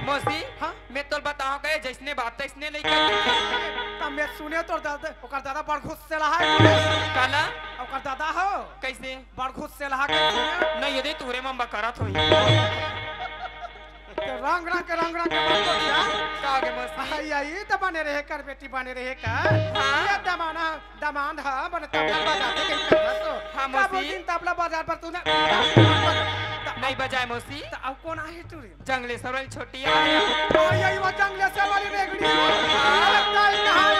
मौसी हाँ मैं तो बताओ गए जिसने बात इसने नहीं कर तब मैं सुने तो दादा ओकर दादा बड़ खुश से रहा है काला ओकर दादा हो कैसे बड़ खुश से रहा के नहीं यदि तूरे में बकरत होई के रंग रंग के बात तो क्या का गे मौसी यही तो बने रहे कर बेटी बने रहे का हाँ। ये दमांड है बने तबला बजाते कहीं करना तो हाँ, का मौसी। दिन तबला बाजार पर तूने नहीं बजाए मौसी तो अब कौन आहे तू रे जंगले सरल छोटी आया यही वो जंगले से वाली रेगड़ी लगता है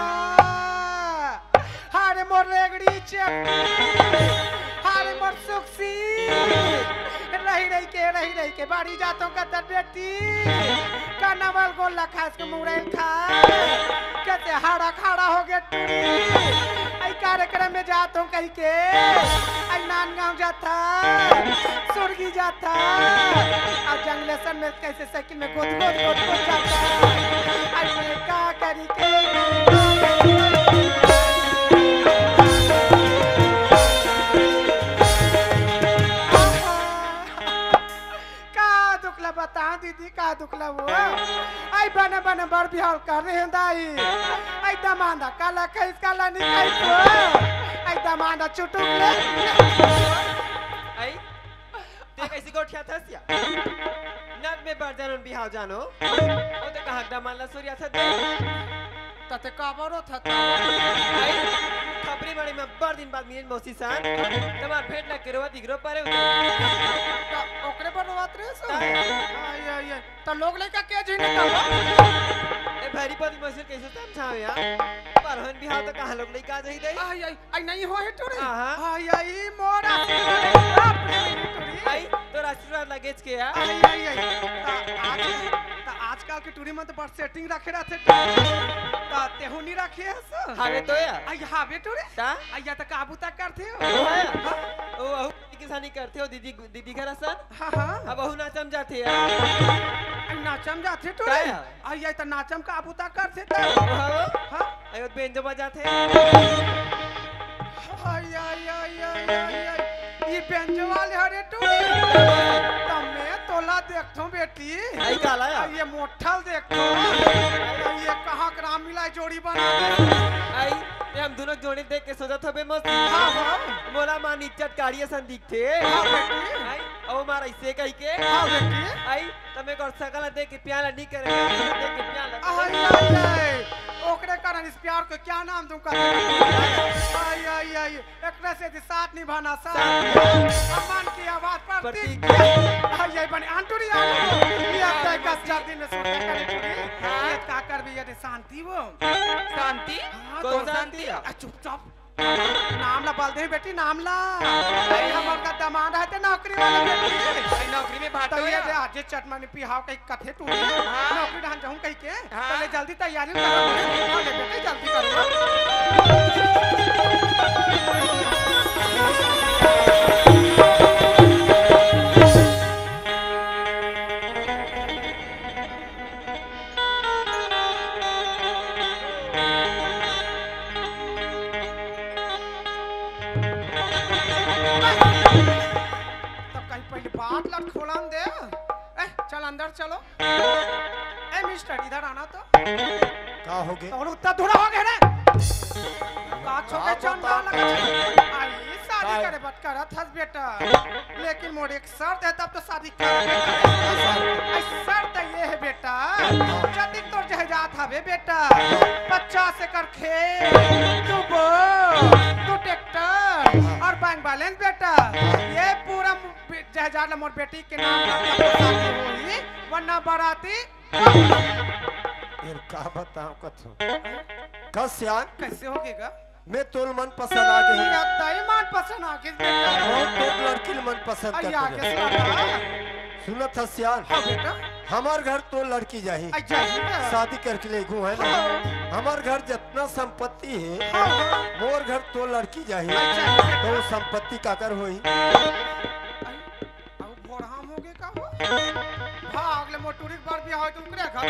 कहाँ हारे मोर रेगड़ी चेपटी हारे मोर सुक्सी रही रही के बाड़ी जातों का दर बेटी का नवल गोला खास के मुंगरे खा कहते हाड़ा खाड़ा हो गया टूरी आई कार्यक्रम में जातों कहीं के आई नानगांव जाता सुरगी जाता और जंगलेसन में कैसे साइकिल में गोद जाता आई मैं का करी के बता दीदी का दुखला वो आई बने बने बड़ बिहार कर रहे हैं दाई आई दमांदा काला कैस काला निकाई को आई दमांदा चुटुक ले आई ते कैसी गोठिया था सिया नट में बढ़ जानो बिहाव जानो ओ तो कहा दमांदा सूर्या था तते काबरो था आई खबरी बड़ी में बड़ दिन बाद मिलन मौसी सान तमार भेंट ना करवा दिगरो पारे ओकरे पर रोवत रे सो आई त लोग लइका के जिने त ए भारी पति मौसी कैसे समझाओ यार परहन बिहाव तो कहां लोग लइका जही दे आई नहीं हो है टोरे हां आई मोरा आई तो आशीर्वाद लगेज के यार आजकल के टूरी में तो बड़ सेटिंग रखे रहते ता तेहू नहीं रखे है सो हावे तो या आई हावे टूरे ता आया त काबू तक करते हो ओ अहू किसानी करते हो दीदी घर सन हां हां अब अहू नाचम जाते यार नाचम जाते टूरे आया त नाचम काबू तक करते त हां आयो बेंजो बजाते ये बेंजो वाले हरे टूरे तमे तोला देखथो बेटी आई काला या ये मोठल देखो ये कहां ग्राम मिला जोड़ी बना आई ये हम दोनों जोड़ी देख के सोचत हबे मस्त हां हां मोला मान इज्जत गाड़िया सन दिखथे हां बेटी आई ओ मार ऐसे कह के हां बेटी आई तमे कर सकला देख के प्याला नहीं करे देख के प्याला आई ओकरे कारण इस प्यार को क्या नाम दूं का आई एकरा से साथ निभाना साथ अम्मान की आवाज पर आई बने आंटुरी आ ये तय का 4 दिन में सोचा करे ये का कर भी ये शांति वो शांति कौन शांति चुपचाप नाम ला बोल दे बेटी नाम ला हमर का दमांड है ते नौकरी वाला बेटी नौकरी में भाटो तो ये आज चटमनी पिहाव कई कथे टूट नौकरी ढान जाऊं कई के पहले जल्दी तैयारी करो बेटी जल्दी करो बात लट खोलन दे चल अंदर चलो ए मिस्टर इधर आना तो का हो गए और उतना थोड़ा हो गया रे का छोके चंदा लगा आई शादी करे बट करत हस बेटा लेकिन मोर एक शर्त है तब तो शादी कर शर्त ये है बेटा जल्दी तोर जहाजात हवे बेटा 50 एकड़ खेत तू ट्रैक्टर और बैंक बैलेंस बेटा ये पूरा जहाज मोर बेटी के नाम होई वरना बाराती फिर का बताऊं कथो कस्यान कैसे होगेगा मैं तोल मन पसंद आ गई या ताई मन पसंद आ गई बेटा बहुत तो लड़की मन पसंद आई आगे करते सुना सुनत हस्यान हां बेटा हमार घर तो लड़की जाही आई जाही शादी करके ले गो है ना हमार घर जितना संपत्ति है मोर घर तो लड़की जाही तो संपत्ति काकर होई अब भोरा मोगे का हो भाग ले मोटूरी बार भी हो तो उकरे घर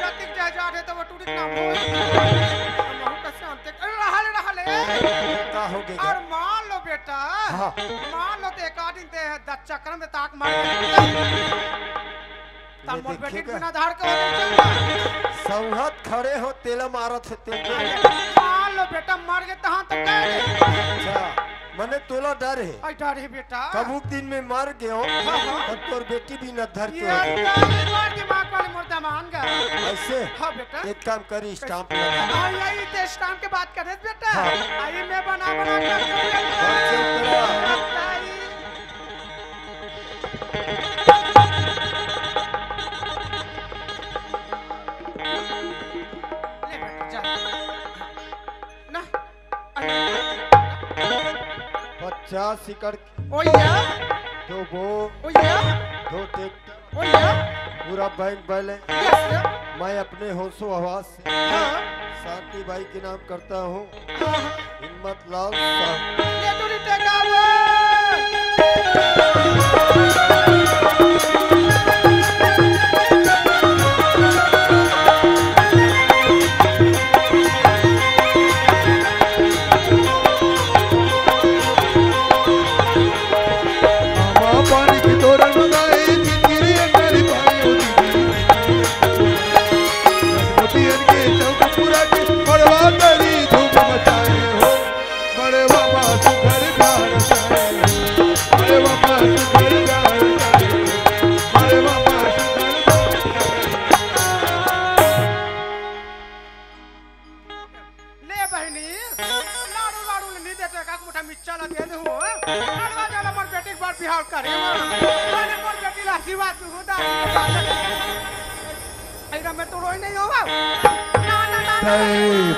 जतिक जा जा रे तो मोटूरी नाम हो महू का शांति रहले का हो गया और मान लो बेटा हाँ। मान लो ते का दिन ते 10 चक्कर में ताक मार तब मोर बेटी बिना धार के हो संहत खड़े हो तेला मारत है तेल मान लो बेटा मर गए तहां तो कह अच्छा मने तोला डर है आई डर है बेटा कबूक दिन में मर गयो तब तोर बेटी भी न धर के ये मार दिमाग वाले मुर्दा मान गया ऐसे हाँ बेटा एक काम करी स्टाम्प लगा आई आई ते स्टाम्प के बात करे बेटा हाँ। आई मैं बना बना कर ले बेटा जा ना 50 एकड़ ओया दो वो ओया दो ट्रैक्टर ओया पूरा बैंक बैलेंस यस मैं अपने होशो आवाज से हाँ शांति भाई के नाम करता हूँ हिम्मत लाल साहब ये तो टेकावे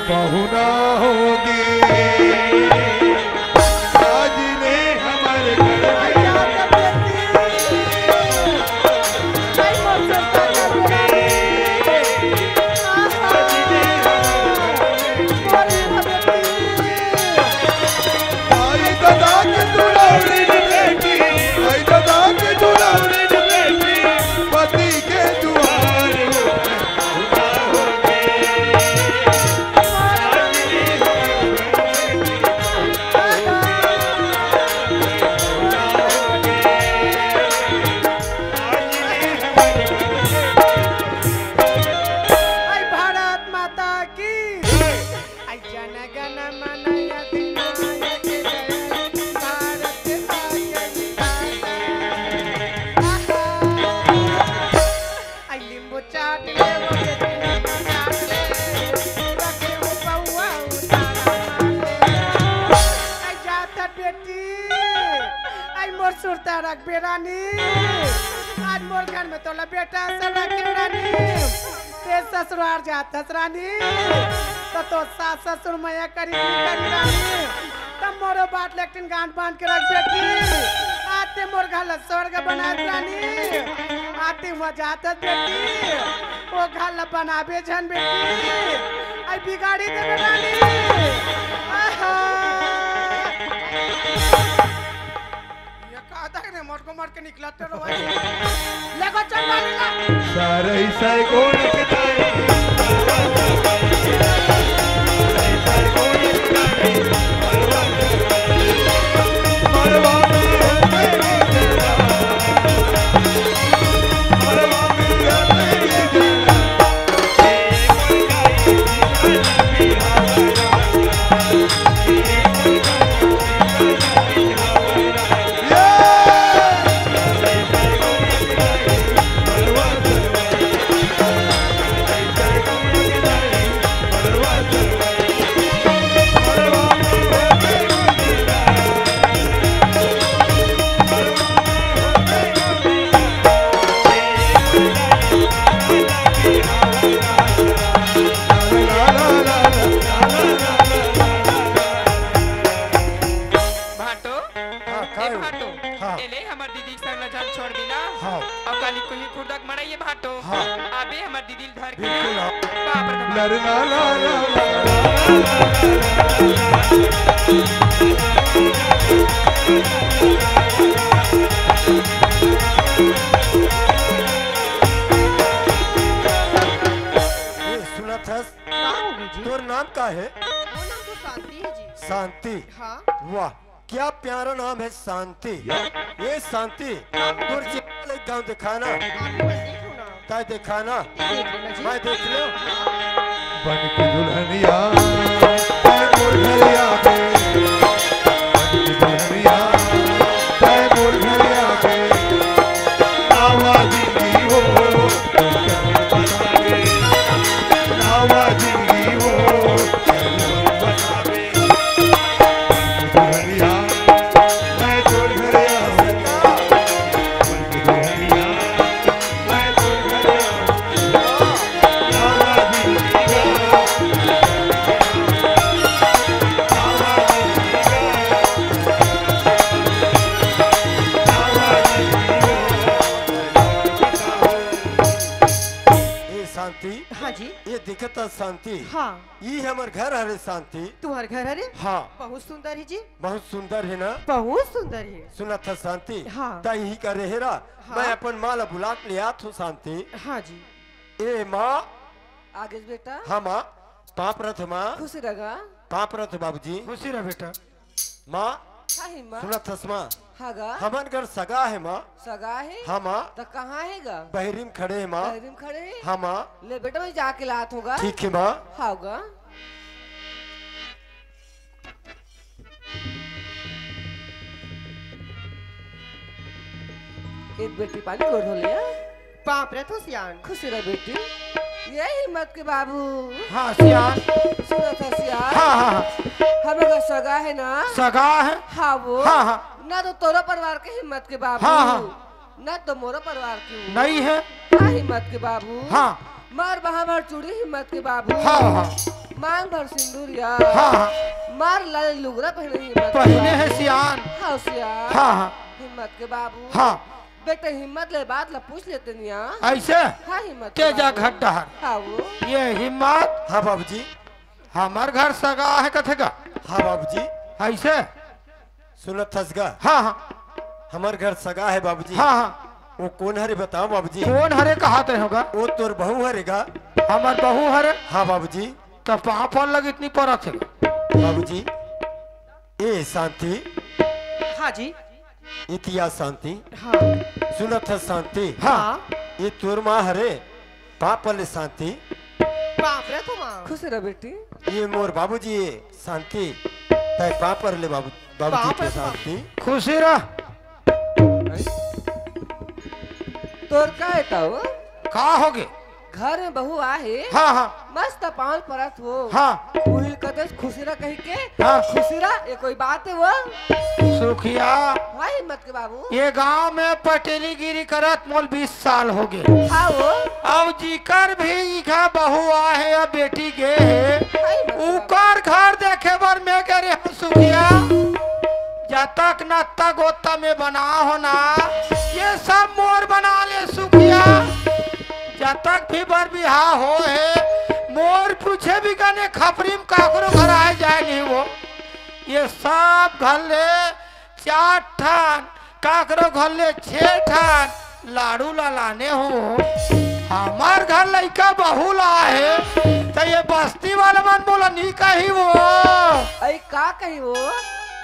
पहुना होगी आज ने हमारे पति के दुआर आज मोर घर में तोला बेटा रानी ते ससुराल जात रानी तो सास ससुर मैया करी रानी तब मोरो बात लेकिन गांठ बांध के रख बेटी आते मोर घर स्वर्ग बना रानी आते हुआ जात बेटी वो घर बनाबे झन बेटी आई बिगाड़ी दे रानी मोट को मार के निकलाते रहो लेको चल डालीला सारे साई कौन किताए ला नाम का है? वो नाम तो शांति है जी। शांति। हाँ। वाह क्या प्यारा नाम है शांति। ये शांति गाँव दिखाना ताई दिखाना मैं देख लो। बन के दुल्हनिया तै मोर घरिया में, बन के दुल्हनिया तै मोर घरिया में, नावा जिंदगी हो नावा जिंदगी हो दुल्हनिया मैं तोर घरिया में, बन के दुल्हनिया मैं तोर घरिया में, नावा शांति। हाँ जी। ये दिखत शांति। हाँ। ये हमर घर हरे शांति। तुम्हारे घर है रे? हाँ बहुत सुंदर है जी। बहुत सुंदर है ना? बहुत सुंदर है। सुना था शांति। हाँ। ताई का रहेरा। हाँ। मैं अपन माँ ला बुला के लिया था शांति। हाँ जी। ए माँ। आगे बेटा। हाँ माँ पाप रथ माँ। खुश रहेगा। पाप रथ बाबूजी। खुशी रह बेटा। माँ हाँ ही माँ। सुना था माँ हागा। हमार घर सगा है माँ। सगा है? हाँ माँ तो कहाँ है गा? बहरीम खड़े है माँ। बहरीम खड़े हैं? हाँ माँ ले बेटा मैं जाके लात होगा। ठीक है माँ। हागा। एक बेटी पानी गोड़ हो लिया। पाप रे तो सियान। खुशी रह बेटी। ये हिम्मत के बाबू। हाँ सियान। सुना था सियान। हाँ हाँ हमें का सगा है ना? सगा है। हाँ वो। हाँ हाँ ना तो तोरा परिवार के हिम्मत के बाबू। हाँ, हाँ। ना तो मोरा परिवार की हूँ। नहीं है। हाँ हिम्मत के बाबू। हाँ मार बहा भर चूड़ी हिम्मत के बाबू। हाँ हाँ मांग भर सिंदूरिया। हाँ हाँ मार लाल लुगरा पहने हिम्मत के पहले है बाबू। सियान। हाँ सियान। हाँ हाँ हिम्मत के बाबू। हाँ बेटा हिम्मत ले बात ला पूछ लेते निया। ऐसे हाँ हिम्मत के तेजा बाबू। घट्टा है। हाँ वो। ये हिम्मत हाँ बाबूजी। हमार घर सगा है कथे का? हाँ बाबूजी। ऐसे सुनत थसगा। हाँ हाँ हमार घर सगा है बाबूजी। हाँ हाँ वो कौन हरे बताओ बाबूजी। कौन हरे कहाते होगा? वो तोर बहू हरेगा। हमार बहू हरे। हाँ बाबूजी। तो पाँव पर लग इतनी परत है। बाबूजी ए शांति। हाँ जी। इतिया शांति। हाँ। सुनत है शांति। हाँ ये तोर माँ हरे पाप वाले शांति। बाप रे तो माँ। खुश रह बेटी। ये मोर बाबूजी ये शांति तय पाप पर ले बाबूजी के शांति। खुशी रह। तोर का है ताऊ? का होगे? घर में बहू आहे। हाँ हाँ मस्त पाल परत हो। हाँ उहिल कदे खुशीरा कही के। हाँ। खुशीरा ये कोई बात है वो? सुखिया हाँ हिम्मत के बाबू। ये गांव में पटेली गिरी करत मोल 20 साल हो गए। हाँ वो। अब जीकर भी इघा बहू आहे या बेटी गे है हाँ हिम्मत के बाबू। उकर घर देखे बर मैं करे हम सुखिया जब तक न तक होता में बना हो ना ये सब मोर बना ले सुखिया जब तक भी बर बिहार हो है मोर पूछे भी गने खपरी में काकरो घर आए जाए नहीं वो ये सब घर ले 4 ठान काकरो घर ले 6 ठान लाड़ू लाने हो हमार घर लड़का बहू ला है तो ये बस्ती वाला मन बोला नहीं कही वो। अरे का कही वो?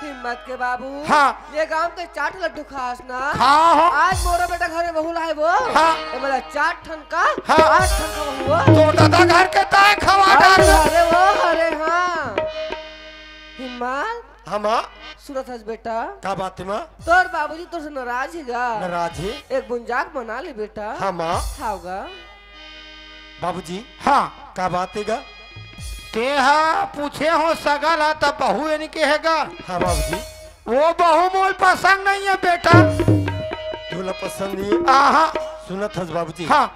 हिम्मत के बाबू। हाँ। ये गांव के 4 लड्डू खास ना। हाँ हो आज मोरा बेटा घर में बहू लाए वो। हाँ। ये मेरा 4 ठन का। हाँ। 8 ठन का बहू वो। तो दादा घर के ताए खवा डाल अरे वो अरे हाँ। हिम्मत हाँ माँ सूरत हज बेटा। का बात है माँ। तोर बाबूजी तो से नाराज हैगा। नाराज है। एक बुंजाक बना ले बेटा। हाँ माँ। खाओगा। बाबूजी हाँ का बात है गा। ते हा पूछे हो सगल है तब बहू यानी के हैगा। हाँ बाबूजी। वो बहू मोल पसंद नहीं है बेटा। दूल्हा पसंद नहीं। आहा सुनत हस बाबूजी। हाँ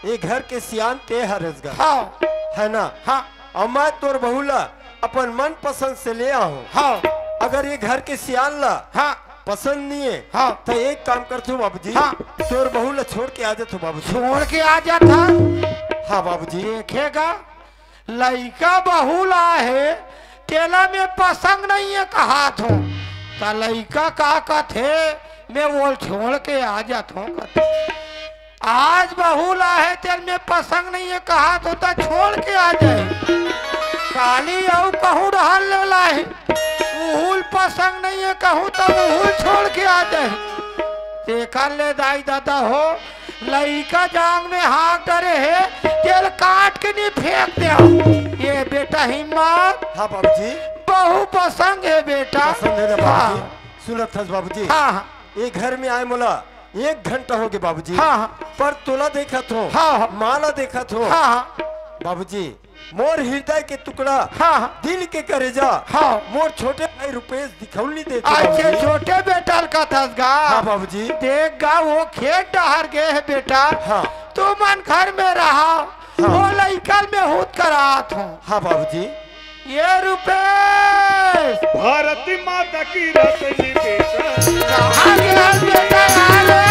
ये घर के सियान ते हरसगा हाँ है ना। हाँ और मैं तोर बहुला अपन मन पसंद से ले आऊं। हाँ अगर ये घर के सियान ला हाँ पसंद नहीं है हाँ तो एक काम करते हो बाबूजी। हाँ। तोर बहुला छोड़ के आ जाते बाबूजी। छोड़ के आ जाता। हाँ बाबूजी। देखेगा लड़का बहुला है तेला में पसंद नहीं है कहा तो लड़का का कथे मैं वो छोड़ के आ जाता हूँ। आज बहुला है तेल में पसंद नहीं है कहा तो छोड़ के आ जाए काली और कहूँ रहल लेला है उहुल पसंद नहीं है कहूँ तब उहुल छोड़ के आ जाए देखा ले दाई दादा हो लड़का जांग में हाथ डरे है तेल काट के नहीं फेंक दे ये बेटा हिम्मत हाँ बाबूजी बहु पसंद है बेटा पसंद है ना बाबूजी सुनत हस बाबूजी हाँ हाँ ये घर में आए मोला 1 घंटा हो गया बाबूजी हाँ हाँ पर तोला देखा थो हाँ माला देखा थो हाँ हाँ बाबूजी मोर हृदय के टुकड़ा हाँ दिल के करेजा हाँ मोर छोटे भाई रुपेश दिखौल नहीं देते अच्छे बाबूजी। छोटे बेटा का थसगा हाँ बाबूजी देख गा वो खेत डहर गए है बेटा हाँ तू मन घर में रहा वो लड़का में हूत करात हूँ हाँ बाबूजी ये रुपेश भारत माता की रत्न बेटा कहाँ गया बेटा आले?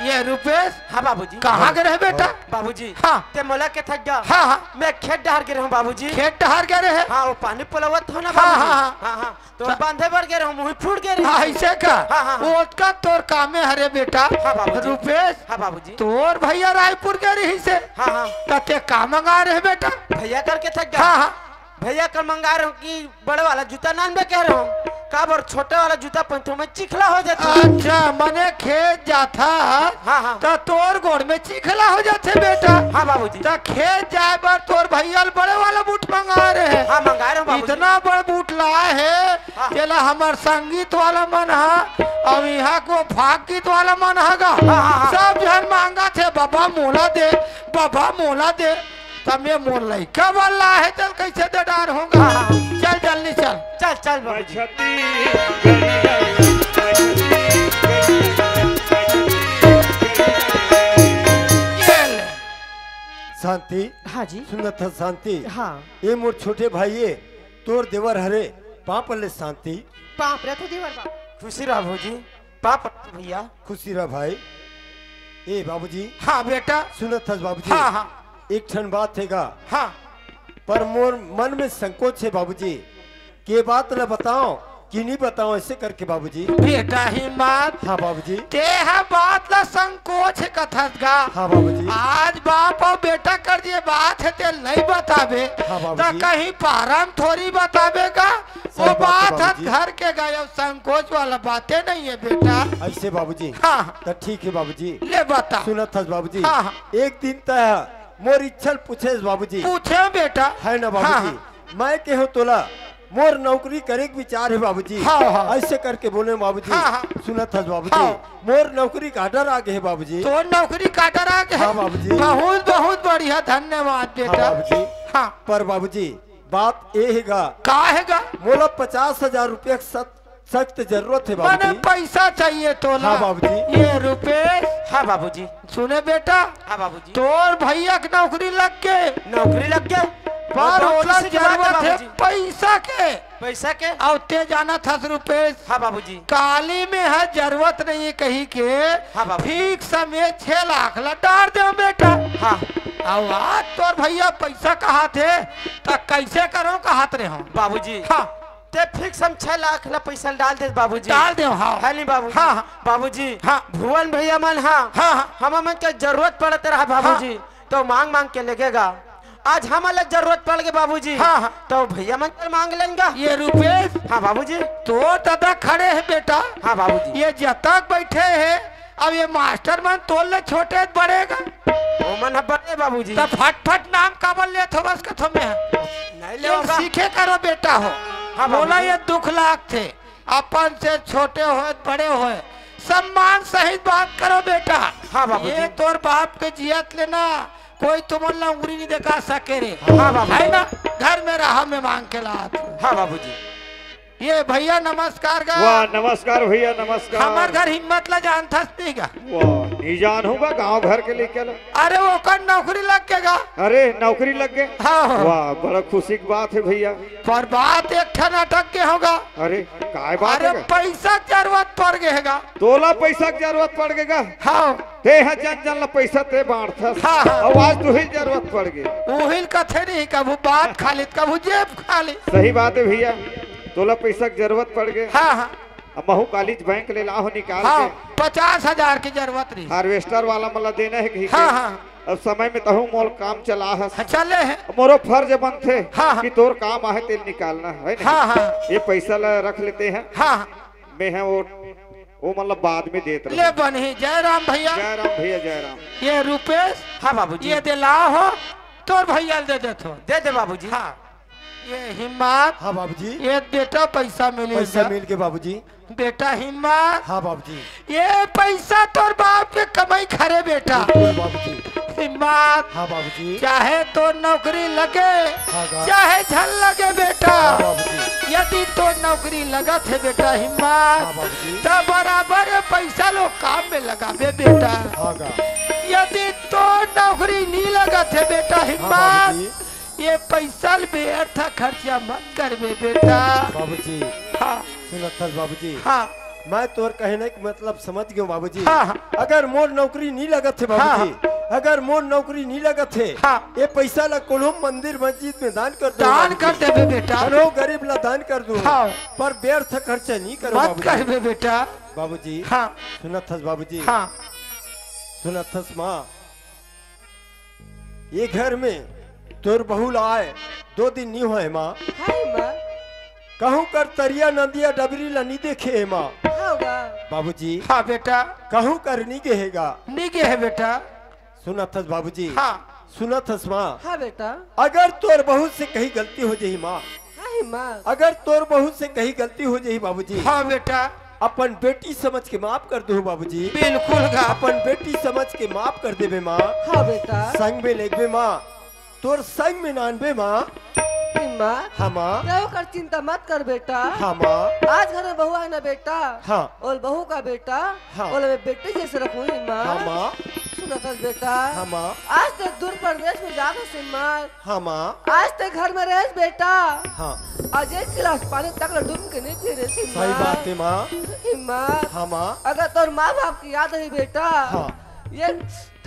ये रुपेश हाँ बाबूजी कहाँ गए है बेटा बाबूजी हाँ ते मोला के थक गया हाँ हाँ मैं खेत डहर गिर हूँ बाबूजी खेत डहर गए है हाँ वो पानी पलवत हो ना हाँ, बाबूजी हाँ, हाँ हाँ तो बांधे बढ़ गए मुँह फूट गए हाँ, ऐसे का हाँ, हाँ, हाँ। वो का तोर कामे हरे बेटा हाँ, बाबूजी। रुपेश हाँ बाबूजी तोर भैया रायपुर गए रही से हाँ हाँ तते का मंगा रहे बेटा भैया करके थक गया हाँ हाँ भैया कर मंगा रहा हूँ कि बड़े वाला जूता नान में कह रहा हूँ काबर छोटे वाला जूता पहनते में चिखला हो जाता है अच्छा मने खेत जाता हाँ हाँ तो तोर गोड़ में चिखला हो जाते बेटा हाँ बाबूजी तो खेत जाए पर तोर भैया बड़े वाला बूट मंगा रहे हैं हाँ मंगा रहा हूँ बाबूजी इतना बड़ा बूट लाए है हाँ। चला हमार संगीत वाला मन है अब यहाँ को फाक गीत वाला मन हैगा हाँ। सब जन मांगा थे बाबा मोला दे तब ये मोर लड़का वाला है चल कैसे दे डार होगा हाँ। चल जल्दी चल चल चल बाबूजी ये ले। शांति हाँ जी सुनत है शांति हाँ ये मोर छोटे भाई तोर देवर हरे पाप ले शांति पाप रे तो दीवार बाप खुशी रहा बाबूजी पाप भैया खुशी रहा भाई ए बाबूजी हाँ बेटा सुनत है बाबूजी हाँ हाँ एक ठन बात हैगा हाँ पर मोर मन में संकोच है बाबूजी के बात न बताओ कि नहीं बताओ ऐसे करके बाबूजी बेटा हिम्मत हाँ बाबूजी तेहा बात ला संकोच है कथत गा हाँ बाबूजी आज बाप और बेटा कर दिए बात है ते नहीं बताबे हाँ तो बाबूजी। कहीं पारम थोड़ी बताबेगा वो सही बात है बात है बाबूजी। घर के गए संकोच वाला बातें नहीं है बेटा ऐसे बाबूजी हाँ तो ठीक है बाबूजी ले बता सुनत है बाबूजी हाँ, हाँ। एक दिन तक मोर इच्छल पूछे बाबूजी पूछे बेटा है ना हाँ, बाबूजी मैं के हो तोला मोर नौकरी करे के विचार है बाबूजी हाँ, हाँ। ऐसे करके बोले बाबूजी हाँ, हाँ। सुनत है बाबूजी हाँ। मोर नौकरी का ऑर्डर आ गए है बाबूजी तो नौकरी काटर आ गया हाँ, बाबूजी। बहुत बहुत बढ़िया धन्यवाद हाँ बेटा बाबूजी हाँ पर बाबूजी बात ये हैगा का हैगा मोला 50,000 रुपया सख्त जरूरत है मैंने बाबूजी पैसा चाहिए तो हाँ, बाबूजी। ये रुपेश हाँ बाबूजी सुने बेटा हाँ बाबूजी तोर भैया की नौकरी लग के नौकरी लग गया पर बहुत ओला खुशी की बात है जरूरत है बाबूजी। पैसा के पैसा के और ते जाना था रुपेश हाँ बाबूजी काली में है जरूरत नहीं है कहीं के हाँ, बाबू। ठीक समय 6 लाख ला डाल दे बेटा हाँ और आज तोर भैया पैसा कहा थे तो कैसे करो कहत रहे हो बाबूजी हाँ ते फिक्स हम 6 लाख ला पैसा डाल दे बाबूजी डाल दे हाँ है नहीं बाबूजी हाँ, हाँ। बाबूजी हाँ। भुवन भैया मन हाँ हाँ, हाँ। हम मन के जरूरत पड़ते रहा बाबूजी तो मांग मांग के लगेगा आज हमारे जरूरत पड़ गई बाबूजी हाँ, हाँ। तो भैया मन के मांग लेंगे ये रुपेश हाँ बाबूजी तो दादा खड़े है बेटा हाँ बाबूजी ये जब तक बैठे है अब ये मास्टर मन तोल ले छोटे बढ़ेगा वो मन है बड़े बाबूजी तो फट नाम काबल ले थो बस कथो में नहीं ले ये होगा सीखे करो बेटा हो हाँ, बोला बाबूजी। ये दुख लाख थे अपन से छोटे हो बड़े हो सम्मान सहित बात करो बेटा हाँ, बाबूजी। ये तोर बाप के जियत लेना कोई तुम्हारा उंगली नहीं दिखा सके रे हाँ, बाबूजी। है ना घर में रहा में मांग के लात हाँ बाबूजी ये भैया नमस्कार गा वाह नमस्कार भैया नमस्कार हमार घर हिम्मत ला जान था का वाह नहीं जान होगा गांव घर के लिए क्या अरे वो कर नौकरी लग के गा अरे नौकरी लग गए हाँ वाह बड़ा खुशी की बात है भैया पर बात एक ठन अटक के होगा अरे काय बात अरे है पैसा की जरूरत पड़ गएगा तोला पैसा की जरूरत पड़ गएगा हाँ ते है जन जन ला पैसा ते बांटता हाँ, हाँ। अब आज तो ही जरूरत पड़ गई उहिल कथे नहीं कभू बात खाली कभू जेब खाली सही बात है भैया तोला पैसा की जरूरत पड़ गई हाँ हाँ महू कॉलेज बैंक ले लाओ निकाल हाँ के 50,000 की जरूरत रही। हार्वेस्टर वाला मला देना है कहीं हाँ हाँ अब समय में तहु मोल काम चला है हाँ, चले हैं। मोरो फर्ज बनते हाँ, हाँ। कि तोर काम आहे तेल निकालना है नहीं? हाँ हाँ ये पैसा रख लेते हैं हाँ मैं है वो मतलब बाद में देते ले बनी। जय राम भैया। जय राम भैया जय राम। ये रुपेश हाँ बाबूजी ये दिला हो तोर भैया दे देथो। दे दे बाबूजी। हाँ ये हिम्मत हाँ बाबूजी ये बेटा पैसा मिले पैसा मिल के बाबूजी। बेटा हिम्मत हाँ बाबूजी ये पैसा तोर बाप के कमाई खरे बेटा। बाबूजी हिम्मत हाँ बाबूजी चाहे तो नौकरी लगे गा। चाहे झल लगे बेटा। हाँ बाबूजी यदि तो नौकरी लगत है बेटा हाँ हिम्मत बाबूजी तो बराबर पैसा लोग काम में लगावे बेटा। हाँ गा। यदि तो नौकरी नहीं लगत है बेटा हाँ हिम्मत बाबूजी ये पैसा व्यर्थ खर्चा मत करवे बेटा। बाबूजी हाँ सुनत था बाबूजी हाँ मैं तोर कहने का मतलब समझ गयो बाबूजी। हाँ, हाँ। अगर मोर नौकरी नहीं लगत है बाबूजी अगर मोर नौकरी नहीं लगत है हाँ। ये पैसा ला कोनो मंदिर मस्जिद में दान कर दो दान कर देवे बेटा। कोनो गरीब ला दान कर दो हाँ। पर व्यर्थ खर्चा नहीं करो मत बाबूजी। करवे बेटा। बाबूजी हाँ सुनत था बाबूजी हाँ सुनत था माँ ये घर में तोर बहू आए 2 दिन नहीं हुए माँ हाय माँ कहूँ कर तरिया नदिया डबरी ला नहीं देखे है माँ होगा बाबूजी हाँ बेटा कहूँ कर नहीं गेहेगा निगे है बेटा। सुनत था बाबूजी हाँ सुनत था माँ हाँ बेटा अगर तोर बहू से कहीं गलती हो जाही माँ हाय माँ अगर तोर बहू से कहीं गलती हो जाही बाबूजी हाँ बेटा अपन बेटी समझ के माफ कर दो बाबूजी। बिल्कुल गा। अपन बेटी समझ के माफ कर देबे माँ। हाँ बेटा संग में लेगबे माँ तोर संग में नानबे माँ। माँ हाँ माँ क्या कर चिंता मत कर बेटा। हाँ माँ आज घर में बहू है ना बेटा। हाँ और बहू का बेटा हाँ। और मैं बेटे जैसे रखूंगी माँ। हाँ माँ सुना कर बेटा। हाँ माँ आज तक दूर प्रदेश में जाकर से माँ। हाँ माँ आज तक घर में रहे बेटा। हाँ आज 1 गिलास पानी तक डूब के नहीं पी रही थी सही बात है माँ। माँ हाँ माँ अगर तोर माँ बाप की याद है बेटा। हाँ ये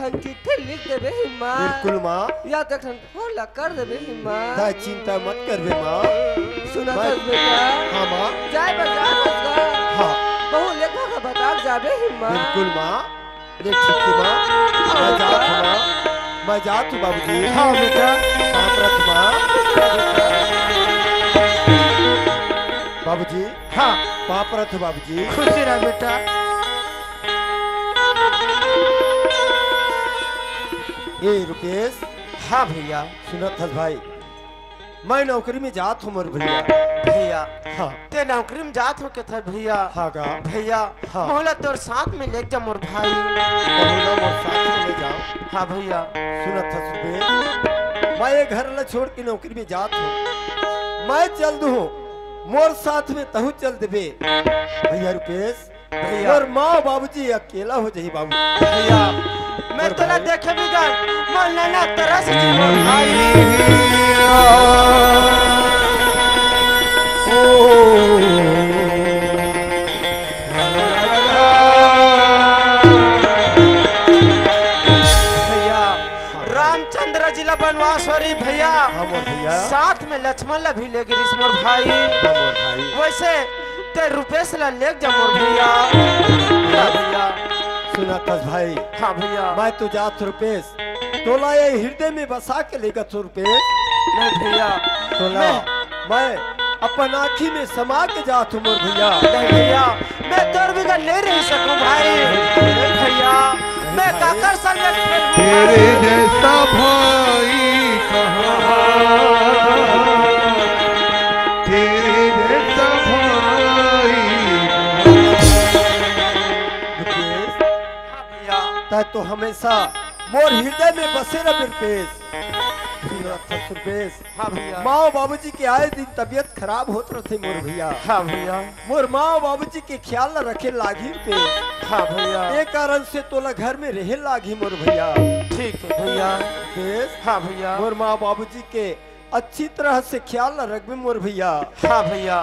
चिट्ठी लिख देबे हिम्मा। बिल्कुल माँ या तो फोन ला कर देबे हिम्मा। ता चिंता मत करबे माँ। सुना मैं- कर बेटा। हाँ माँ जाए बाजार हाँ बहु लेखा का बता जाबे हिम्मा। बिल्कुल माँ। अरे ठीक है माँ मैं जात हूँ माँ मैं जात हूँ बाबूजी। हाँ बेटा आप रख माँ। बाबूजी हाँ पाप रथ बाबूजी। खुशी रह बेटा। ये रुकेश हाँ भैया सुनत हस भाई मैं नौकरी में जात हूँ मोर भैया। भैया हाँ ते नौकरी में जात हो के था भैया। हाँ गा भैया हाँ। मोहला तोर साथ में ले जा मोर भाई। बहुला मोर साथ में ले जाओ। हाँ भैया सुनत हस रुकेश मैं ये घर ला छोड़ के नौकरी में जात हूँ मैं चल दूँ मोर साथ में तहु चल देबे भैया रुकेश। भैया। मोर माँ बाबूजी अकेला हो जाही बाबू। भैया मैं मोर तोला भाई। देखे भी गन मन लेना तरस जी मोर भाई। भैया रामचंद्र जिला बनवासवरी भैया हाँ मोर भैया। साथ में लक्ष्मण ला भी ले गिरीश मोर भाई। हाँ मोर भाई। वैसे ते रुपेश ला ले जा मोर भैया। हाँ भैया सुनत हस भाई हाँ भैया मैं तो जात रुपेश तोला ये हृदय में बसा के लेगा तो रुपेश नहीं भैया तोला मैं अपन आँखी में समा के जात हूँ मोर भैया। नहीं भैया मैं तोर बिना नहीं रह सकूं भाई। भैया मैं काकर संग तेरे जैसा भाई कहाँ तेरे जैसा भाई रुपेश हाँ भैया ता तो हमेशा मोर हृदय में बसे रह रुपेश। सुनत हस रुपेश हाँ भैया माँ बाबूजी के आए दिन तबीयत खराब होत रहे मोर भैया। हाँ भैया मोर माँ बाबूजी के ख्याल न रखे लागी पे हाँ भैया एक कारण से तोला घर में रहे लागी मोर भैया। ठीक है भैया रुपेश हाँ भैया मोर माँ बाबूजी के अच्छी तरह से ख्याल न रखबे मोर भैया। हाँ भैया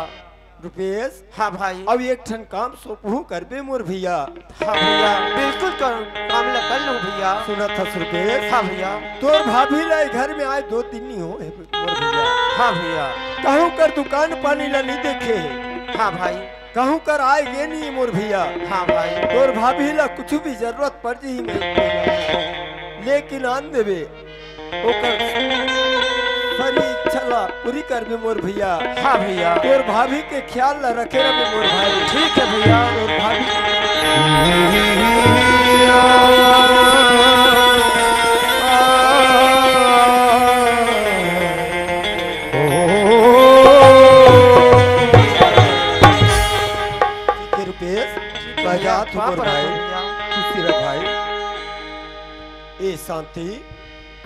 रुपेश हाँ भाई अब एक ठन काम सोपहू करबे मोर भैया। हाँ भैया बिल्कुल करूँ काम ला कर लूँ भैया। सुनत हस रुपेश हाँ भैया तोर भाभी ला घर में आए 2 दिन नहीं हो मोर भैया। हाँ भैया कहूँ कर दुकान पानी ला नहीं देखे है हाँ भाई कहूँ कर आएगे नहीं मोर भैया। हाँ भाई तोर भाभी ला कुछ भी जरूरत पड़ जी में लेकिन आन देवे ओकर सारी इच्छा ला पूरी कर भी मोर भैया। हाँ भैया तोर भाभी के ख्याल ला रखे रहे मोर भाई। ठीक है भैया। तोर भाभी बजात हो मोर भाई। खुशी रह भाई। ए शांति।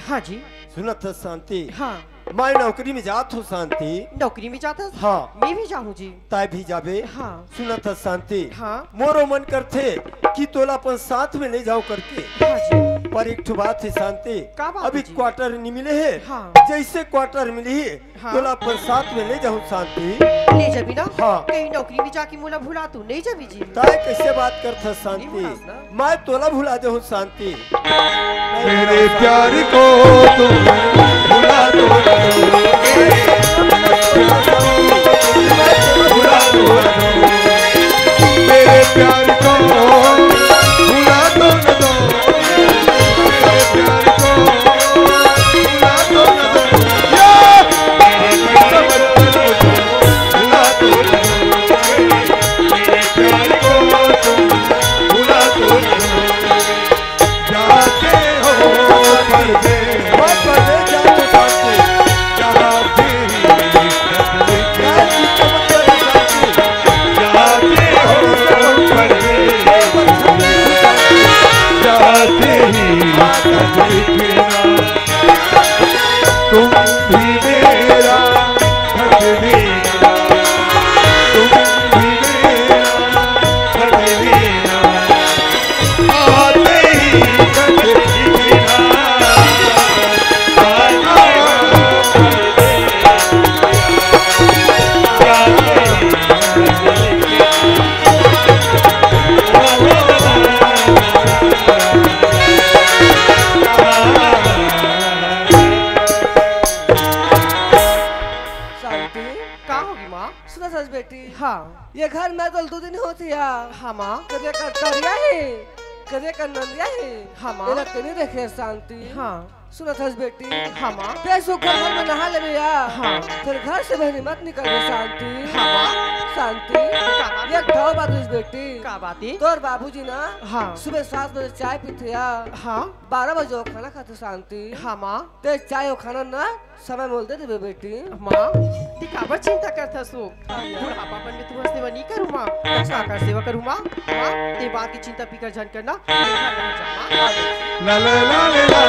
हाँ जी। सुनत है शांति। हाँ मैं नौकरी में जात हूँ शांति। नौकरी में जाता? हाँ मैं भी जाऊँ जी। ताय भी जाबे। हाँ सुनत है शांति। हाँ मोरो मन करते कि तोला अपन साथ में ले जाओ करके। हाँ जी। पर एक ठो बात है शांति, का बात अभी जी? क्वार्टर नहीं मिले है। हाँ। जैसे क्वार्टर मिली है हाँ। तोला अपन साथ में ले जाऊँ शांति। ले जबी ना? हाँ। कहीं नौकरी में जाके मोला भुला तू नहीं जबी जी। ताय कैसे बात करता शांति, भुलास ना। मैं तोला भुला जाऊँ शांति। मेरे प्यार को तुम भुला दो, भुला दो, मेरे प्यार को भुला दो न दो, मेरे प्यार को भुला दो न दो, भुला दो न दो, मेरे प्यार को तुम भुला दो न दो। जाते हो परदेस जहाँ भी जाते हो परदेस जाते ही तुम भी मेरा हक देना, तुम भी मेरा हक देना, आते ही बेटी। हाँ ये घर में तो 2 दिन होती है। हाँ माँ। कदे का तरिया है, कदे का नंदिया है। हाँ माँ। ये लोग कहीं देखे शांति। हाँ सुनो थस बेटी। हाँ माँ। पैसों घर में नहा ले भैया। हाँ। फिर घर से बहनी मत निकल शांति। हाँ माँ। शांति ये ठाव बात है बेटी। का बाती? तोर बाबूजी ना हाँ। सुबह 7 बजे चाय पीते या हाँ 12 बजे वो खाना खाते शांति। हाँ माँ। ते चाय वो खाना ना समय बोलते थे बेटी। माँ दिखावर चिंता करता सो बुढ़ापापन में तुम्हारी सेवा नहीं करूँ माँ, का सेवा करूँ माँ। माँ ते बात की चिंता फिकर जन करना। ला ला ला ला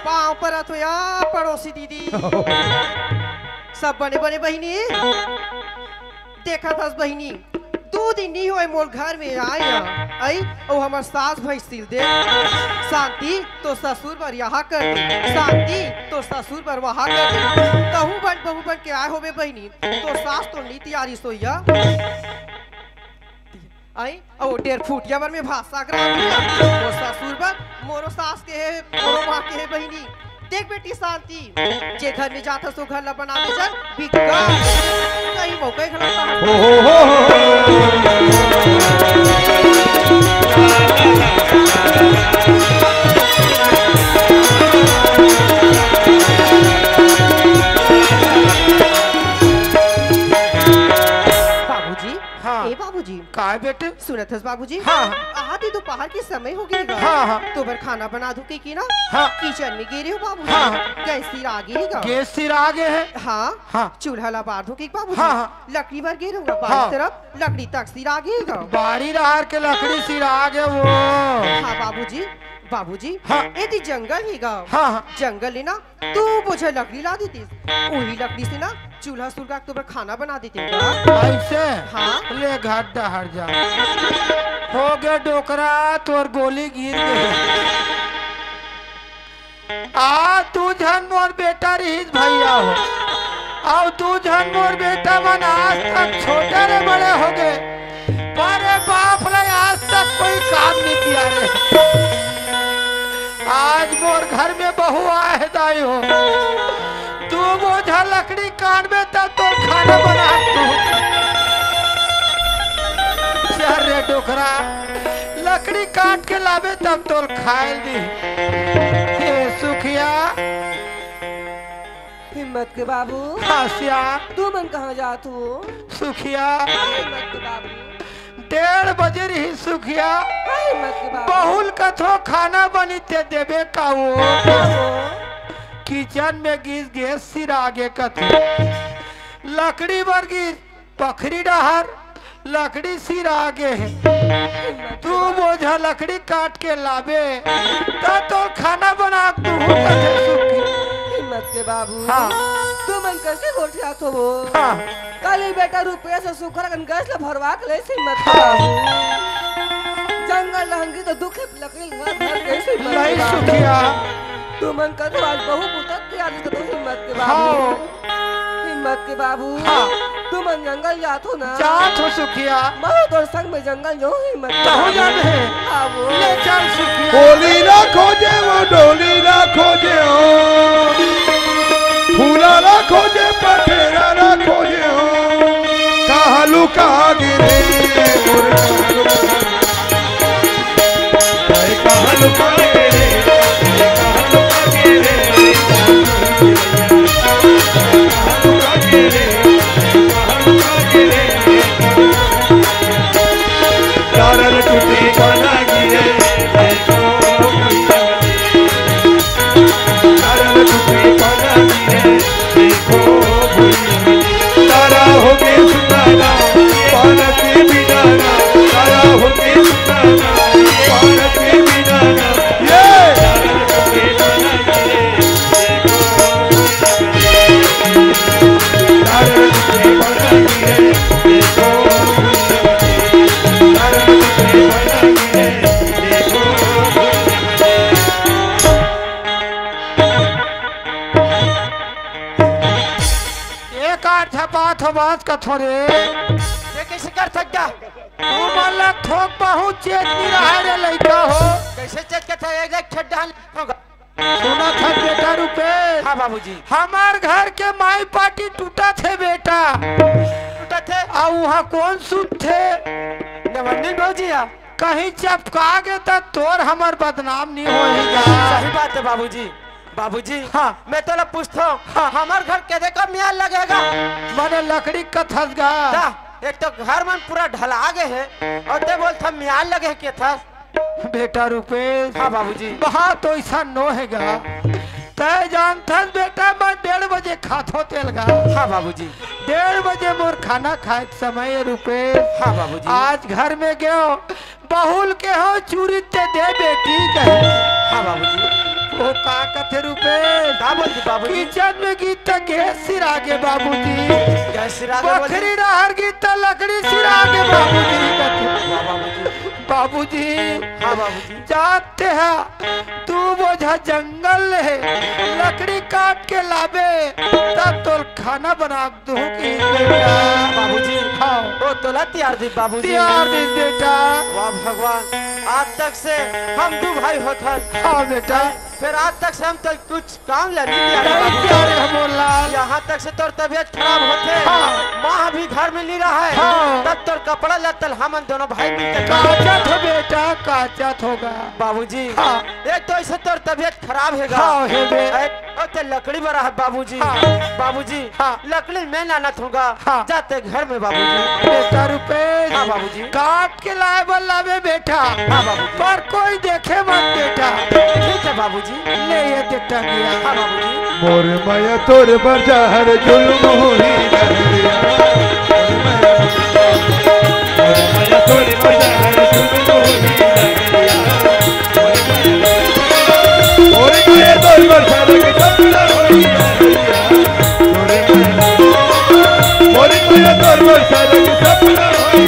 पाँव पर तो या पड़ोसी दीदी सब बने बने बहिनी देखा था बहिनी 2 दिन नहीं हुए मोल घर में आई और हमार सास भाई सिल दे शांति तो ससुर पर यहाँ कर दे, शांति तो ससुर पर वहाँ कर दे। कहूँ बन बहू बन के आए हो बहिनी तो सास तो नहीं तैयारी सोया आई और 1.5 फुटिया बर में भाषा करा वो ससुर पर मोरो सास के है मोरो माँ के है बहिनी। देख बेटी शांति जे घर में जाता सो घर ला बना दे चल बिका कहीं मौका खड़ा बाबूजी। हाँ। ए बाबूजी का है बेटे? सुनत हस बाबूजी। हाँ। आधी दोपहर के समय हो गएगा। हाँ, हाँ। तो बर खाना बना दूं की ना? हाँ। किचन में गिरे हो बाबूजी। हाँ, हाँ। गैस सिर आगे ही गा। गैस सिर आगे है। हाँ। हाँ। चूल्हा ला बार दो की बाबूजी। हाँ, हाँ। लकड़ी भर गिरे होगा हाँ। बाहर तरफ लकड़ी तक सिर आगे ही गा। बाड़ी रहार के लकड़ी सिर आगे वो। हाँ बाबूजी बाबूजी। हाँ। यदि जंगल ही गा। हाँ, हाँ। जंगल है ना तू मुझे लकड़ी ला देती वही लकड़ी से ना चूल्हा सुलगा तो बर खाना बना देती ऐसे हाँ। ले घाटा हट जा हो गया डोकरा तोर गोली गिर गई। आ तू झन मोर बेटा रहीस भैया हो और तू झन मोर बेटा मन आज तक छोटे रे बड़े हो गए अरे बाप रे आज तक कोई काम नहीं किया रे। आज मोर घर में बहू आए दाई हो, तू बोझा लकड़ी काट में तब तो खाना बना तू। रे डोकरा लकड़ी काट के लावे तब तो खाए दी। हे सुखिया हिम्मत के बाबू हासिया तू मन कहाँ जात हो? सुखिया हिम्मत के बाबू 1:30 बजे रही सुखिया हिम्मत के बाबू बहुल कथो खाना बनी ते देवे का वो किचन में गीस गैस सिर आगे कथो लकड़ी वर्गी पखरी डहर लकड़ी सिर आगे है। तू बोझा लकड़ी काट के लावे तो खाना बना तू हिम्मत के बाबू हाँ तू मन कैसे गोठिया तो वो हाँ काली बेटा रुपया से सुखर कन गैस ला भरवा के ले हिम्मत के बाबू जंगल लहंगी तो दुख लकड़ी घर कैसे नहीं सुखिया तू मन कर आज बहु पुतक तैयार कर तो हिम्मत के बाबू हिम्मत के बाबू हाँ तू मन जंगल जात हो ना जात हो सुखिया मैं तोर संग में जंगल जो हिम्मत हो जाने बाबू ले चल सुखिया डोली ना खोजे वो डोली ना खोजे हो फूला ना खोजे पटेरा ना खोजे हो कहाँ लुका गिरे कहाँ लुका गिरे तारन टूटी बना गिरे तारन टूटी बना गिरे देखो तारा हो गए सुनाना पान के बिनाना तारा हो गए सुनाना पान के बिनाना ये तारन टूटी बना गिरे तारन टूटी बना गिरे देखो बात हो बात का थोड़े ये कैसे कर सकता तू माला ठोक बहुत चेत नहीं रहा रे लड़का हो कैसे चेत के था एक छड्डा होगा सुना था बेटा रुपेश हाँ बाबूजी हमार घर के माई पार्टी टूटा थे बेटा टूटा थे और वहाँ कौन सूट थे नवनीत बाबूजी कहीं चपका गए तो तोर हमार बदनाम नहीं होएगा सही बात है बाबूजी बाबूजी हाँ मैं तो पूछता हूँ हाँ, हमारे घर कैसे कब म्याल लगेगा मैंने लकड़ी का थसगा एक तो घर मन पूरा ढला गए है और ते बोलता म्याल लगे के था बेटा रुपेश हाँ बाबूजी बात तो ऐसा नो हैगा तय जानता बेटा मैं 1:30 बजे खातो तेल गा हाँ बाबूजी 1:30 बजे मोर खाना खाए समय रुपेश हाँ बाबूजी आज घर में गयो बहुल के हो चूरी ते दे बेटी कहे हाँ बाबूजी वो का कथे रुपेश का बोलती बाबूजी किचन में गीत गैस सिर आगे बाबूजी गैस सिर आगे बकरी रहर गीत लकड़ी सिर आगे बाबूजी बाबूजी हाँ बाबूजी जाते हैं तू बोझा जंगल है लकड़ी काट के लावे तब तो खाना बना दूं कि बेटा बाबूजी हाँ वो तोला तैयार दी बाबूजी तैयार दी बेटा वाह भगवान आज तक से हम 2 भाई होते हाँ बेटा फिर आज तक से हम तक कुछ काम लगी यहाँ तक से तोर तबियत खराब होते हाँ। माँ भी घर में नहीं रहा है हाँ। तब तोर कपड़ा लत्तल हम दोनों भाई मिलकर काचत हो बेटा काचत होगा बाबूजी हाँ। एक तो ऐसे तोर तबियत खराब है हाँ, लकड़ी बड़ा है बाबूजी हाँ। बाबूजी हाँ। लकड़ी में लाना होगा हाँ। जाते घर में बाबूजी बेटा रुपेश हाँ बाबूजी काट के लाए बल्लावे बेटा हाँ बाबूजी पर कोई देखे मत बेटा ठीक है बाबूजी ले ये देता गया हाँ बाबूजी मोर माया तोर बजार जुल्म होई नहरिया मोर माया तोर बजार जुल्म होई नहरिया मोर माया तोर बजार के सपना होई नहरिया मोर माया तोर बजार के सपना होई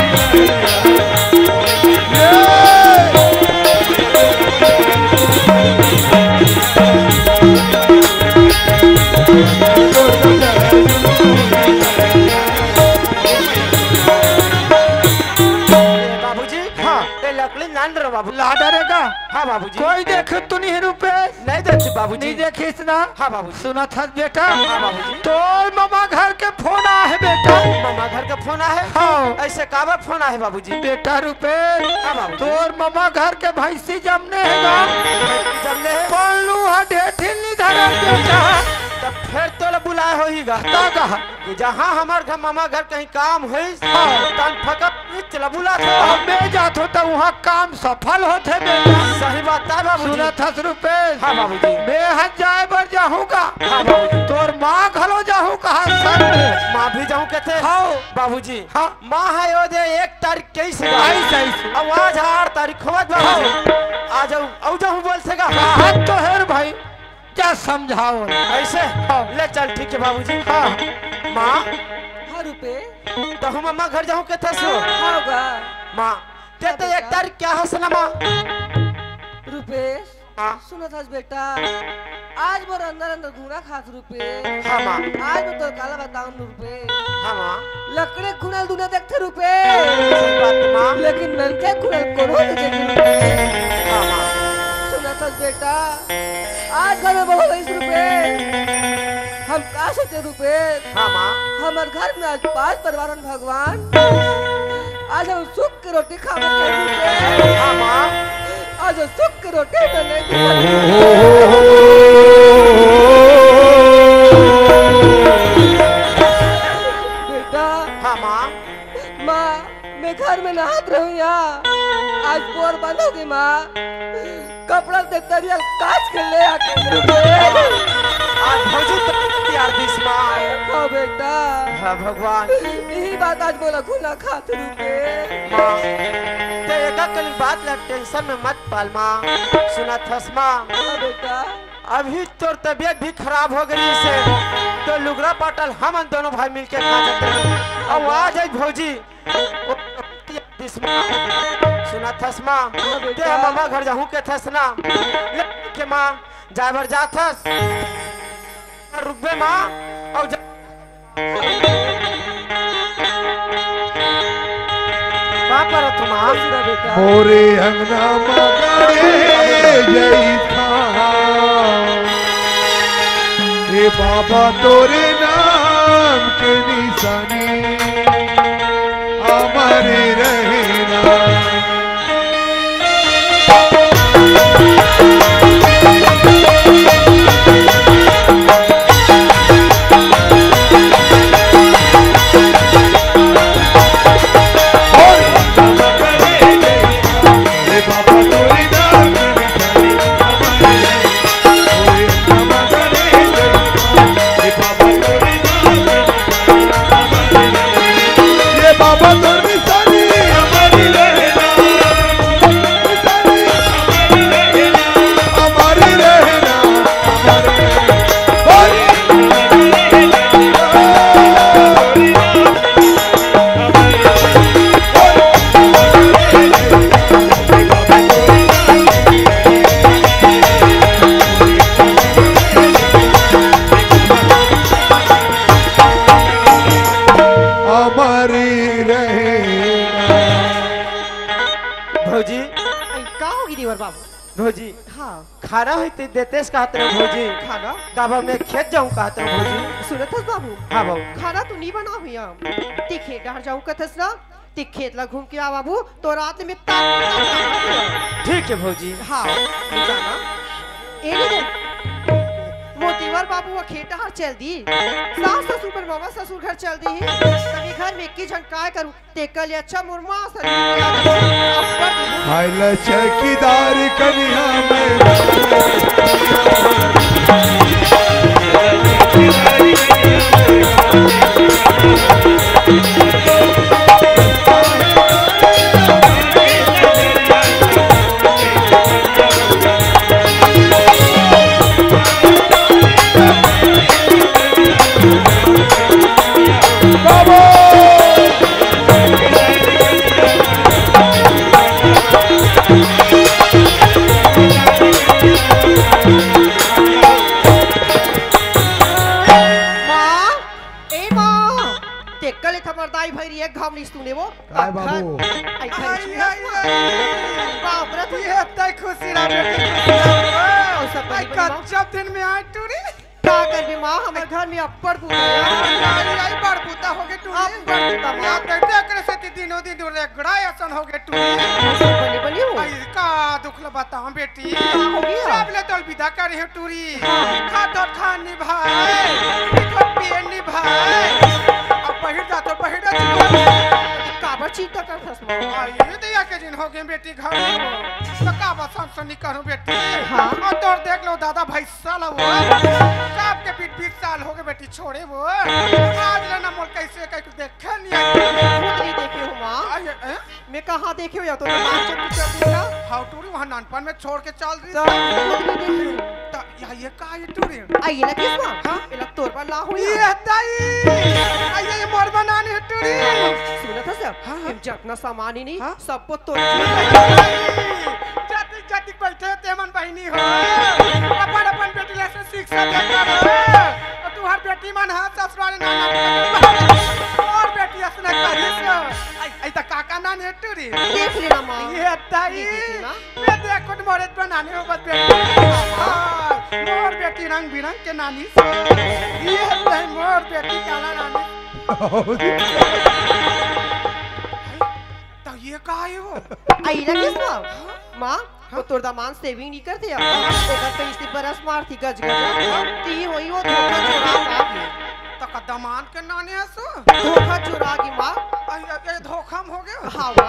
हाँ बाबूजी। कोई देखे तू नहीं रुपेश? नहीं देखी बाबूजी। नहीं देखिस ना? हाँ बाबूजी। सुना था बेटा? हाँ बाबूजी। तोर मामा घर के फोन आ है बेटा। मामा घर का फोन है? हाँ। ऐसे काबर फोन है बाबूजी? बेटा रुपेश, हाँ बाबूजी। तोर मामा घर के भैंसी जमने है ना? जमने है? पल्लू ढेठिल नहीं धरा बेटा। तब फिर तो बुलाए होईगा। कहा कि जहाँ हमार मामा घर कहीं काम हुई तन फकत चला बुला था। मैं जात होता वहाँ काम सफल होते बेटा। सही बात है बाबूजी। सुना था रुपेश? हाँ बाबूजी। मैं हज जाए बर जाऊँगा। हाँ बाबूजी। तोर माँ घलो जाऊँ कहाँ सर में? माँ भी जाऊँ कहते? हाँ बाबूजी। हाँ। माँ है यो दे 1 तारीख कैसे? ऐसे अब आज 8 तारीख होत बाबूजी। आ जाऊँ औ जाऊँ बोल सका। हाथ तो है भाई, क्या समझाओ ऐसे? ले चल ठीक है बाबूजी। हाँ माँ हाँ रुपए तो हम अम्मा घर जाऊँ कहते सो? होगा माँ कहते 1 तारीख क्या है सना माँ? रुपेश। हाँ। सुनो था बेटा, आज मोर अंदर अंदर घूना खात रुपे। हाँ माँ। आज मैं तो काला बताऊं रुपे। हाँ माँ। लकड़े खुनल दुनिया देखते रुपे। सही बात है माँ। लेकिन ननके खुनल कोनो नहीं देखते रुपे। हाँ माँ। सुना था बेटा, आज घर में बहुत 20 रुपए। हम का सोचे रुपे? हाँ माँ। हमार घर में आज 5 परिवारन भगवान। आज हम सुख की रोटी खावे रुपे। हाँ माँ। आज सुख की रोटी बने। बेटा। हाँ माँ। माँ मैं घर में नहात रहूँ यहाँ। आज बोर बंद होगी माँ। कपड़ा से तरियल काट के ले आके आज भौजी तैयार दिस माँ। हाँ बेटा। हाँ भगवान। यही बात आज बोला खुला खात रुपए। माँ ते एका कल बात ला टेंशन में मत पाल माँ। सुना थस माँ, हाँ बेटा। अभी तोर तबीयत भी खराब हो गई से तो लुगड़ा पाटल हम दोनों भाई मिलके खा जाते हैं। अब आ जाए भौजी दिस माँ। सुना थस माँ, ते हम मामा घर जाऊँ के थस ना के माँ जाबर जा थस रुकबे माँ और पर तुम बेटा। मोरे अंगना मगरे जई था हे बाबा तोरे नाम के निशानी अमर रहना। भौजी हाँ खाना होते देतेस कहते रहो भौजी। खाना कब मैं खेत जाऊँ कहते रहो भौजी। सुनत हस बाबू। हाँ बाबू। खाना तू नहीं बना हुआ ती खेत डहर जाऊँ कथस ना ती खेत ला घूम के आ बाबू तो रात में ठीक है भौजी। हाँ जाना ए नहीं मोतीवर बाबू वो खेत डहर चल दी सास ससुर पर मामा ससुर घर चल दी तभी घर में की झनकाय करूँ तेकल अच्छा मुरमा सर हाय लचकीदार कन्या में देख कल खबरदारी भई एक घाम नहीं सुने वो काय बाबू आई बाप रे ये तय खुशी रा बेटी खुशी रा और सब आई कच्चा दिन में आई टूरी का कर भी मां हमारे घर में अप्पड़ पूता आई बड़ पुता हो गए टूरी अप्पड़ पूता या मां कहते करे से दिनों दिन रेगड़ा ऐसन हो गए टूरी बनी बनी हो आई का दुख ल बताऊं बेटी हो गया? सब ले तो विदा करे है टूरी खा तो खान निभाए तो पिए निभाए अब पहिर जा तो पहिर जा काबर चिंता कर फस मां ये दिया के दिन हो गए बेटी घर में तो का बसन सनी करूं बेटी हाँ। और तोर देख लो दादा भाई साल वो सब के 20 साल हो गए बेटी छोड़े वो आज लेना मोल कैसे कैसे देखे नहीं नहीं देखे हो मां आई मैं कहां देखे हो या तो मां चल दिया हाउ टूरी वहां नानपन में छोड़ के चल रही तो नहीं देखे तो ये का ये टूरी आई ना किस मां हां इला तोर पर ला हो ये दाई आई ये मोर बनाने है टूरी सुना था सब हम जितना सामान ही नहीं हाँ? सबको तो जाति जाति बैठे तेमन बहिनी हो अपन अपन बेटी ले शिक्षा दे कर तू हर बेटी मन है ससुराल नाना और बेटी असने करिस आई त काका ना ने टूरी देख लेना मां ये ताई ये देखी ना? मैं देखो मोरे बनाने हो बस बेटी मोर बेटी रंग बिरंग के नानी से ये ताई मोर बेटी काला नानी तो ये का है वो आई ना किस मां वो तोर दामान सेविंग नहीं करते अब ओकर पैसे बरस मार थी गज ती होई वो धोखा चुरा गई तो का दमान के नानी है सो धोखा चुरा गई मां ये धोखा हो गए हावा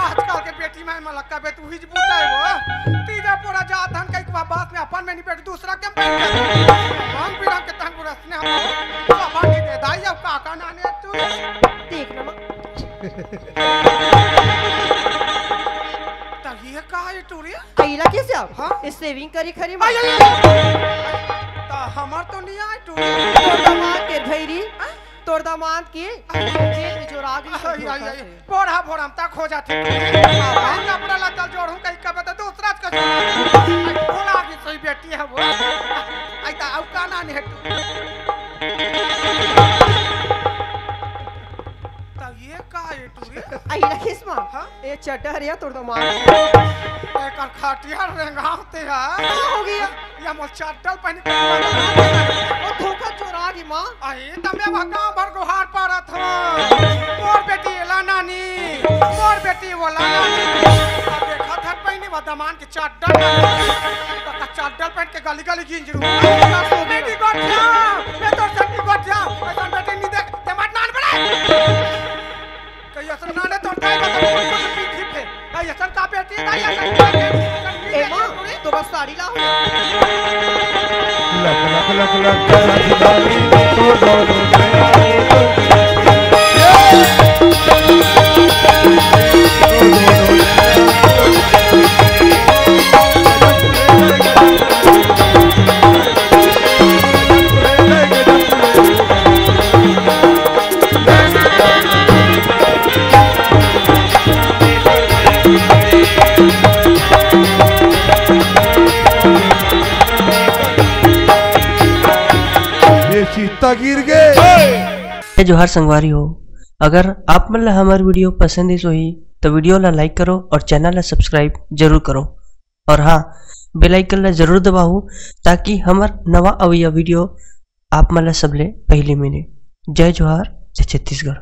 आजकल के बेटी में मलक्का बेट हुई बुता है वो तीजा पूरा जात हन कई बात में अपन में नहीं बेट दूसरा के बैठ रंग बिरंग के तंग रसने हम बाबा की दे दाई अब काका नानी तू देख ना मां तो ये का है टूरी आई ना किस अब हाँ? इस सेविंग करी खरी मां तो हमार तो नहीं आई टूरी तोर दामाद के भैरी तोर दामाद के जेल में चुरा गई पोड़ा भोरम तक हो जाती हम अपना लतल जोड़ हूं कहीं कब तो दूसरा का बोला कि सही बेटी है वो आई ता अब का ना है तो ये का है टूरी आई ना किस मां हाँ? ये चटर या तोर दामाद एक खाटिया रेंगाते है हो गया या मोर चटल पहन के वो धोखा चुरा गई मां आई तमे भगा भर गुहार पारत हो मोर बेटी ला नानी मोर बेटी वाला नानी अब देखा था पहनी बदमान के चटल तो चटल पहन के गली गली गिंजरू बेटी गोठिया मैं तो सट्टी गोठिया ऐसा बेटी नहीं देख ते मत नान बड़े कई असर नाने तो काय बता पीठी पे कई असर का बेटी नहीं ऐसा ए मां तो बस साड़ी ला हो लख लख लख लख डाली तो दो सीता गिर गए जो हर संगवारी हो अगर आप मतलब हमारी वीडियो पसंद ही सोई तो वीडियो ला लाइक करो और चैनल ला सब्सक्राइब जरूर करो और हाँ बेल आइकन ला जरूर दबाओ ताकि हमार नवा अवैया वीडियो आप मतलब सबले पहले मिले। जय जोहार, जय छत्तीसगढ़।